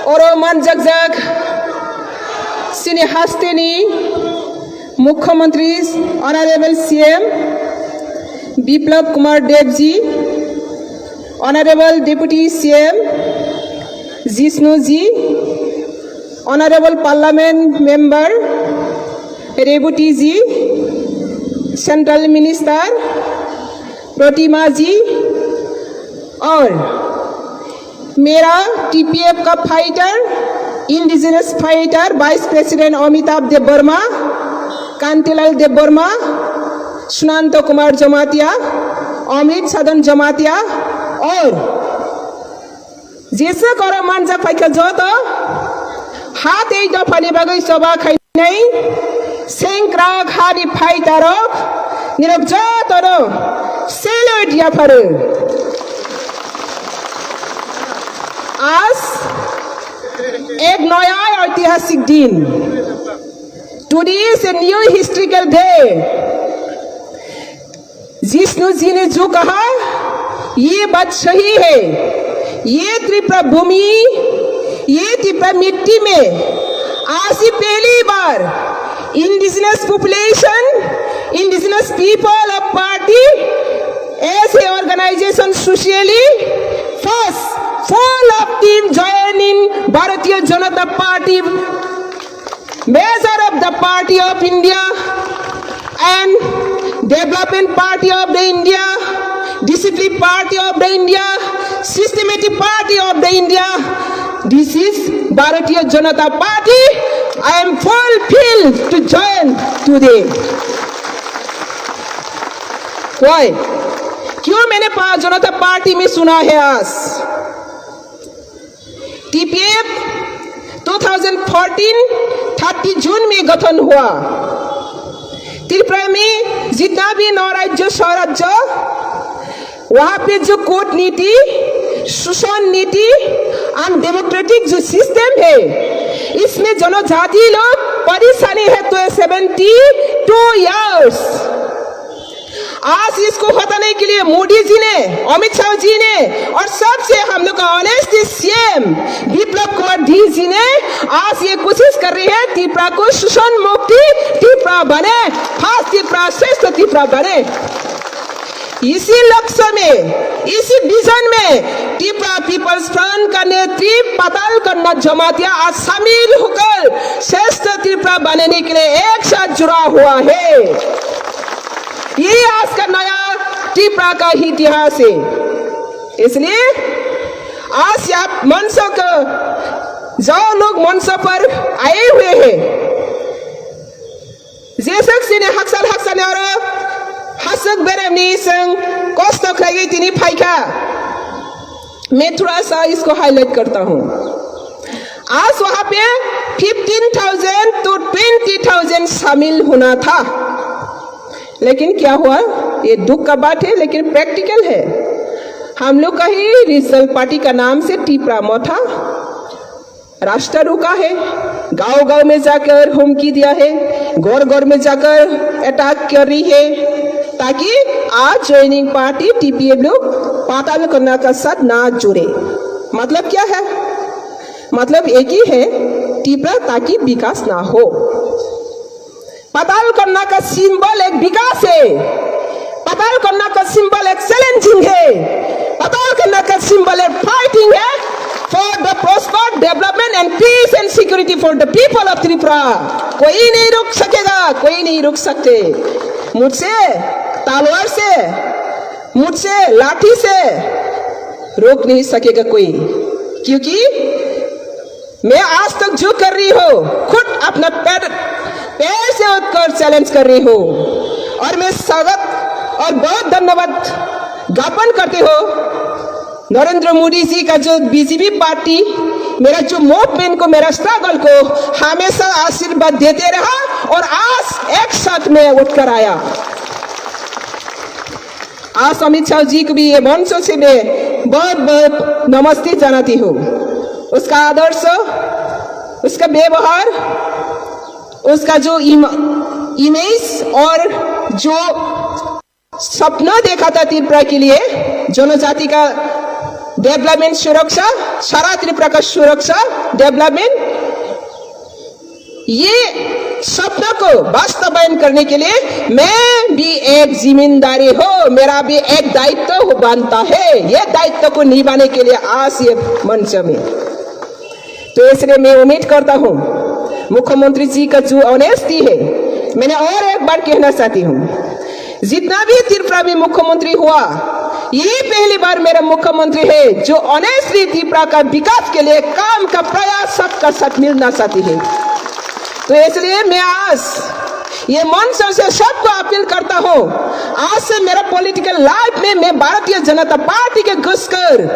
Oroman Jagjak, Sini Hastini, Mukhyamantri, Honorable CM, Biplab Kumar Devji, Honorable Deputy CM, Jishnu Ji, Honorable Parliament Member, Rebuti Ji, Central Minister, Pratima Ji, और मेरा टीपीएफ का fighter, indigenous fighter, vice president Amitabh Dev Varma, Kantilal Dev Varma, Sunanto Kumar Jamatia, Amrit Sadan Jamatia और जैसे करो मानजा फाइका जो तो हाथ एक दफाने बगै सभा खाई नहीं सेंक्रा खाली फाइटरो निरब जो तो सेलेट या फरे आज एक नया ऐतिहासिक दिन today is a new historical day Jishnu ji ने जो कहा ये बात सही है ये त्रिपुरा भूमि ये त्रिपुरा मिट्टी में आज ही पहली बार indigenous population indigenous people of party as a organization socially first full of team join in Bharatiya Janata Party, measure of the Party of India and Development Party of the India, Discipline Party of the India, Systematic Party of the India. This is Bharatiya Janata Party. I am fulfilled to join today. Why? क्यों मैंने जनता party में सुना है आज? TPF 2014 30 जून में गठन हुआ। त्रिपुरा में जितना भी नौ राज्य स्वराज्य वहाँ पे जो कोर्ट नीति शासन नीति और डेमोक्रेटिक जो सिस्टम है इसमें जनजाति लोग परेशानी है तो 72 इयर्स आज इसको हटाने के लिए मोदी जी ने अमित शाह जी ने और सबसे हम लोग का honest CM Biplab Kumar D G ने आज ये कोशिश कर रही है त्रिपुरा को शोषण मुक्ति त्रिपुरा बने फास्ट त्रिपुरा श्रेष्ठ त्रिपुरा बने इसी लक्ष्य में इसी विजन में त्रिपुरा पीपल्स फ्रंट का नेतृत्व पाताल करना जमातिया आज शामिल होकर श्रेष्ठ त्रिपुरा बनने के लिए एक साथ जुड़ा हुआ है ये आज का नया त्रिपुरा का इतिहास है इसलिए आज आप मंच का जो लोग मंच पर आए हुए हैं जैसे सिने हक्सल और हसक बेरमनी संग कष्ट खाई तिनी फाइका मैं थोड़ा सा इसको हाईलाइट करता हूँ आज वहाँ पे 15,000 तो 20,000 शामिल होना था लेकिन क्या हुआ ये दुख का बात है लेकिन प्रैक्टिकल है हम लोग का ही रीजनल पार्टी का नाम से त्रिपुरा मोथा राष्ट्र रुका है गांव-गांव में जाकर हुमकी दिया है घर-घर में जाकर अटैक कर रही है ताकि आज ज्वाइनिंग पार्टी टीपीएफ लोग पाताल करना का साथ ना जुड़े मतलब क्या है मतलब एक ही है त्रिपुरा ताकि विकास ना हो पाताल करना का सिंबल एक विकास है पाताल करना का सिंबल एक चैलेंजिंग है पाताल करना का सिंबल एक फाइटिंग है for the prosper development and peace and security for the people of Tripura कोई नहीं रोक सकेगा कोई नहीं रोक सकते मुझसे तलवार से मुझसे लाठी से रोक नहीं सकेगा कोई क्योंकि मैं आज तक जो कर रही हूँ खुद अपना पैर से उठकर चैलेंज कर रही हूँ और मैं स्वागत और बहुत धन्यवाद ज्ञापन करती हूँ नरेंद्र मोदी जी का जो बीजेपी पार्टी मेरा जो मूवमेंट को मेरा स्ट्रगल को हमेशा आशीर्वाद देते रहा और आज एक साथ में उठकर आया आज अमित शाह जी को भी ये मंच से मैं बहुत बहुत नमस्ते जानती हूँ उसका आदर्श उसका व्यवहार उसका जो इमेज और जो सपना देखा था त्रिपुरा के लिए जनजाति का डेवलपमेंट सुरक्षा, सारा त्रिपुरा का सुरक्षा डेवलपमेंट, ये सपना को वास्तवायन करने के लिए मैं भी एक जिम्मेदारी हो, मेरा भी एक दायित्व बनता है। ये दायित्व को निभाने के लिए आज ये मंच में, तो इसलिए मैं उम्मीद करता हूँ मुख्यमंत्री जी का जो ऑनेस्टी है, मैंने और एक बार कहना चाहती हूँ, जितना भी त्रिपुरा में मुख्यमंत्री हुआ, ये पहली बार मेरा मुख्यमंत्री है जो ऑनेस्टली त्रिपुरा का विकास के लिए काम का प्रयास सबका साथ मिलना चाहती है। तो इसलिए मैं आज ये मंच से सबको अपील करता हूँ, आज से मेरा पॉलिटिकल लाइफ में मैं भारतीय जनता पार्टी के घुसकर,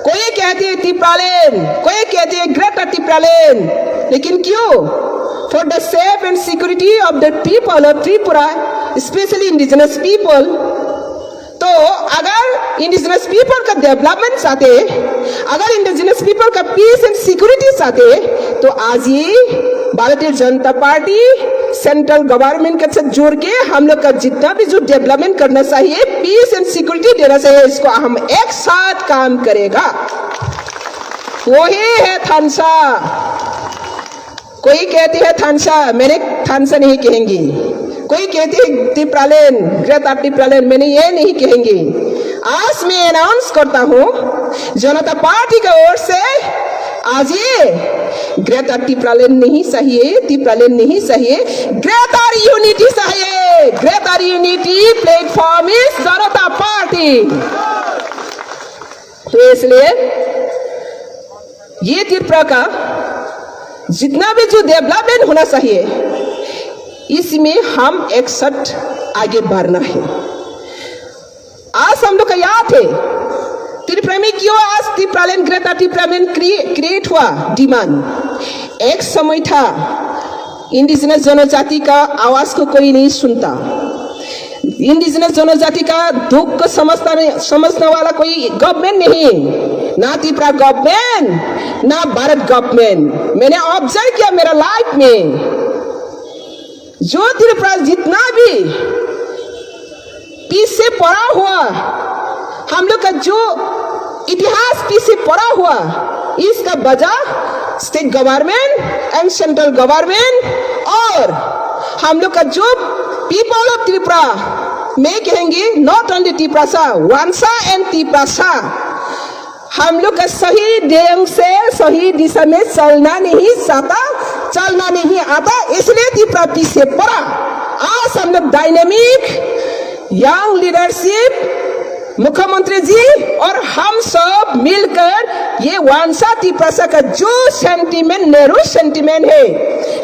कोई कहती है त्रिपुरालैंड, कोई कहती है ग्रेटर त्रिपुरालैंड, लेकिन क्यों? For the safe and security of the people of Tripura, specially indigenous people. तो अगर इंडिजिनस पीपल का डेवलपमेंट चाहते, अगर इंडिजिनस पीपल का पीस एंड सिक्योरिटी चाहते, तो आज ये Bharatiya Janata party central government के साथ जोड़ के हम लोग का जितना भी जो डेवलपमेंट करना चाहिए, पीस एंड सिक्योरिटी देना चाहिए, इसको हम एक साथ काम करेगा। वही है थानसा। कोई कहती है थानसा, मैंने थानसा नहीं कहेंगी। कोई कहती है त्रिपुरालैंड, ग्रेटर त्रिपुरालैंड, मैंने ये नहीं कहेंगी। आज मैं अनाउंस करता हूँ जनता पार्टी की ओर से, आज ये ग्रेटर त्रिपुरालैंड नहीं चाहिए, त्रिपुरालैंड नहीं चाहिए, ग्रेटर यूनिटी चाहिए। Greater unity platform is Janata party. तो इसलिए ये त्रिपुरा का जितना भी जो डेवलपमेंट होना चाहिए, इसमें हम एक साथ आगे बढ़ना है। आज हम लोग का याद है त्रिपुरा में क्यों आज त्रिपुरालैंड, ग्रेटर त्रिपुरालैंड क्रिएट हुआ डिमांड। एक समय था इंडिजिनस जनजाति का आवाज को कोई नहीं सुनता, इंडिजिनस जनजाति का दुख को समझने वाला कोई गवर्नमेंट नहीं, ना त्रिपुरा गवर्नमेंट ना भारत गवर्नमेंट। मैंने ऑब्जर्व किया मेरा लाइफ में, जो त्रिपुरा जितना भी पीछे पड़ा हुआ, हम लोग का जो इतिहास पीछे पड़ा हुआ, इसका वजह state government and central government और हम लोग का जो पीपल ऑफ त्रिपुरा, मैं कहेंगे नॉट ओनली त्रिपुरा, वंशा एंड त्रिपुरा, हम लोग का सही ढंग से सही दिशा में चलना नहीं चाहता, चलना नहीं आता, इसलिए त्रिपुरा पीछे पड़ा। आज हम लोग डायनेमिक यंग लीडरशिप, मुख्यमंत्री जी और हम सब मिलकर ये वंशा त्रिपुरा का जो सेंटीमेंट, नेहरू सेंटीमेंट है,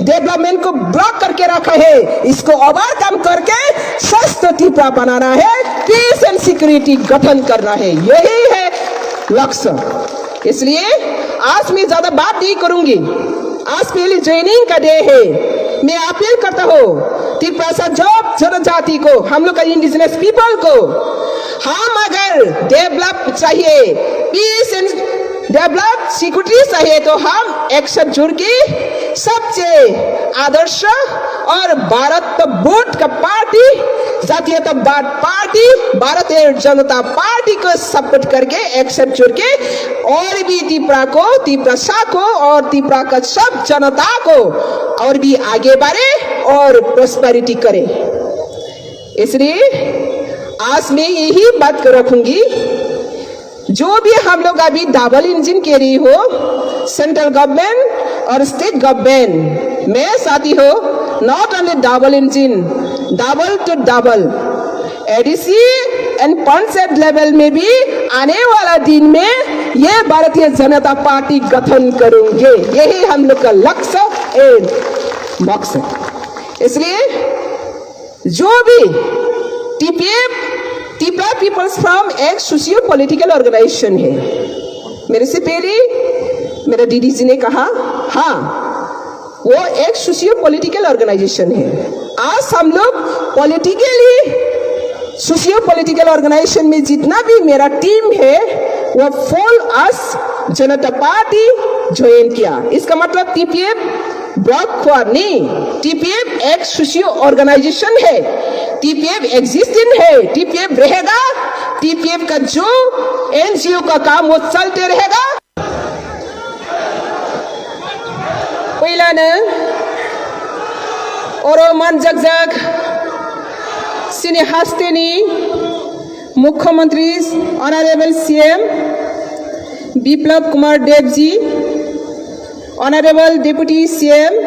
डेवलपमेंट को ब्लॉक करके रखा है, इसको ओवरकम करके स्वस्थ त्रिपुरा बनाना है, पीस एंड सिक्योरिटी गठन करना है, यही है लक्ष्य। इसलिए आज मैं ज्यादा बात नहीं करूंगी, आज पहले ज्वाइनिंग का डे है। मैं अपील करता हूँ त्रिपुरा जॉब जनजाति को, हम लोग का इंडिजिनस पीपल को, हम अगर डेवलप चाहिए, पीस एंड डेवलप सिक्योरिटी चाहिए, तो हम एक साथ जुड़ के सबसे आदर्श और भारत वोट का party, जातीयतावाद party, Bharatiya Janata party को सपोर्ट करके एक साथ जुड़ के और भी त्रिपुरा को, त्रिपुरा को और त्रिपुरा का सब जनता को और भी आगे बढ़े और प्रोस्पेरिटी करे। इसलिए आज मैं यही बात रखूंगी, जो भी हम लोग अभी डबल इंजन कह रही हो, सेंट्रल गवर्नमेंट और स्टेट गवर्नमेंट, मैं चाहती हो not only double engine, double two double ADC and panchayat level में भी आने वाला दिन में ये भारतीय जनता पार्टी गठन करेंगे, यही हम लोग का लक्ष्य एंड मकसद। इसलिए जो भी टीपीएफ, त्रिपुरा पीपल्स फ्रॉम एक सोशियो पॉलिटिकल ऑर्गेनाइजेशन है, मेरे से पहले मेरे दीदी जी ने कहा, हाँ वो एक सोशियो पॉलिटिकल ऑर्गेनाइजेशन है। आज हम लोग पॉलिटिकली सोशियो पॉलिटिकल ऑर्गेनाइजेशन में जितना भी मेरा टीम है, वो फुल अस जनता पार्टी ज्वाइन किया। इसका मतलब टीपीएफ ब्लॉक हुआ नहीं, टीपीएफ एक सोशियो ऑर्गेनाइजेशन है, टीपीएफ एग्जिस्टिंग है, टीपीएफ रहेगा, टीपीएफ का जो एनजीओ का काम वो चलते रहेगा। पहिलानो अरमान जगजग सिनी हास्टेनी मुख्यमंत्री honourable CM Biplab Kumar Dev ji, honourable deputy CM